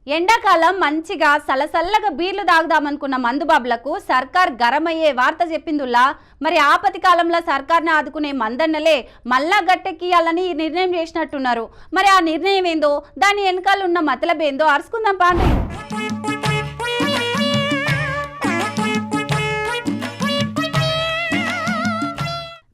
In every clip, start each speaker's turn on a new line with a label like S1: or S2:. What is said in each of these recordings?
S1: ఎండాకాలం మంచిగా సలసల్లగా బీర్లు తాగుదామనుకున్న మందుబాబులకు సర్కార్ గరమయ్యే వార్త చెప్పిందుల్లా. మరి ఆపతి కాలంలో సర్కార్ని ఆదుకునే మందన్నలే మళ్ళా గట్టెక్కియాలని నిర్ణయం చేసినట్టున్నారు. మరి ఆ నిర్ణయం ఏందో, దాని వెనకాల ఉన్న మతలబేందో అరుచుకుందాం పాండి.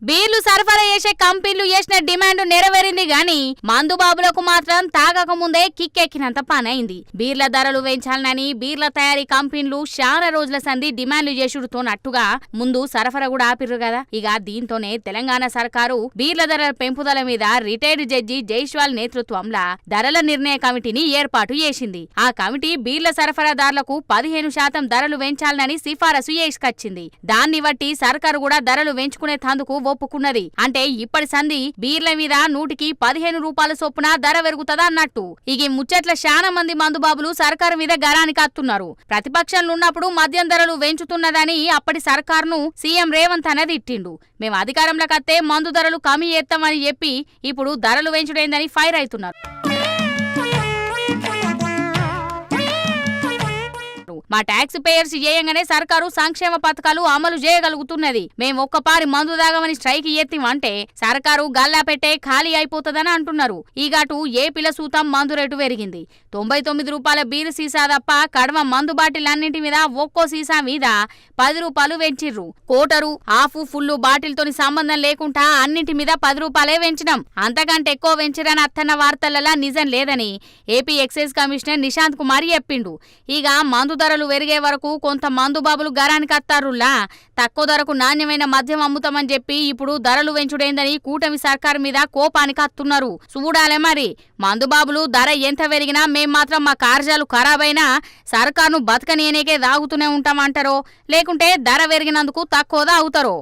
S2: బీర్లు సరఫరా చేసే కంపెనీలు చేసిన డిమాండ్ నెరవేరింది గాని మందుబాబులకు మాత్రం తాగక ముందే కిక్కెక్కినంత పనైంది. బీర్ల ధరలు పెంచాలని బీర్ల తయారీ కంపెనీలు చాలా రోజుల సంధి డిమాండ్లు చేసుడుతోనట్టుగా ముందు సరఫరా కూడా ఆపిర్రు కదా. ఇక దీంతోనే తెలంగాణ సర్కారు బీర్ల ధరల పెంపుదల మీద రిటైర్డ్ జడ్జి జైస్వాల్ నేతృత్వంలో ధరల నిర్ణయ కమిటీని ఏర్పాటు చేసింది. ఆ కమిటీ బీర్ల సరఫరాదారులకు 15% ధరలు పెంచాలని సిఫారసు చేసుకొచ్చింది. దాన్ని బట్టి సర్కారు కూడా ధరలు పెంచుకునే తందుకు ఒప్పుకున్నది. అంటే ఇప్పటి సంధి బీర్ల మీద 100కి 15 రూపాయల చొప్పున ధర పెరుగుతుందా అన్నట్టు. ఇక ముచ్చట్ల చాలా మంది మందుబాబులు సర్కారు మీద గరానికి అత్తున్నారు. ప్రతిపక్షంలో ఉన్నప్పుడు మద్యం ధరలు పెంచుతున్నదని అప్పటి సర్కారును సీఎం రేవంత్ అన్నది ఇట్టిండు. మేము అధికారంలోకి వస్తే మందు ధరలు కమ్మి చేస్తామని చెప్పి ఇప్పుడు ధరలు పెంచుడైందని ఫైర్ అవుతున్నారు. మా ట్యాక్స్ పేయర్స్ చేయంగానే సర్కారు సంక్షేమ పథకాలు అమలు చేయగలుగుతున్నది. మేము ఒక్కపారి మందు దాగమని స్ట్రైక్ ఎత్తిమంటే సర్కారు గల్లా పెట్టే ఖాళీ అయిపోతుందని అంటున్నారు. ఈగాటు ఏపీల సూతం మందు రేటు పెరిగింది. 99 రూపాయల బీరు సీసా తప్ప కడవ మందు బాటిల్ అన్నింటి మీద ఒక్కో సీసా మీద 10 రూపాయలు పెంచిర్రు. కోటరు హాఫ్ ఫుల్ బాటిల్ తోని సంబంధం లేకుండా అన్నింటి మీద 10 రూపాయలే పెంచినాం. అంతకంటే ఎక్కువ పెంచిరని అత్తన్న వార్తలలో నిజం లేదని AP excise commissioner Nishant Kumar చెప్పిండు. ఇక మందు ధరలు పెరిగే వరకు కొంత మందుబాబులు గరానికి అత్తారులా తక్కువ ధరకు నాణ్యమైన మద్యం అమ్ముతామని చెప్పి ఇప్పుడు ధరలు పెంచుడైందని కూటమి సర్కారు మీద కోపానికి అత్తున్నారు. చూడాలే మరి మందుబాబులు ధర ఎంత పెరిగినా మేం మాత్రం మా కార్యాలు ఖరాబైనా సర్కారును బతకనేకే దాగుతూనే ఉంటామంటారో లేకుంటే ధర పెరిగినందుకు తక్కువ తాగుతారో.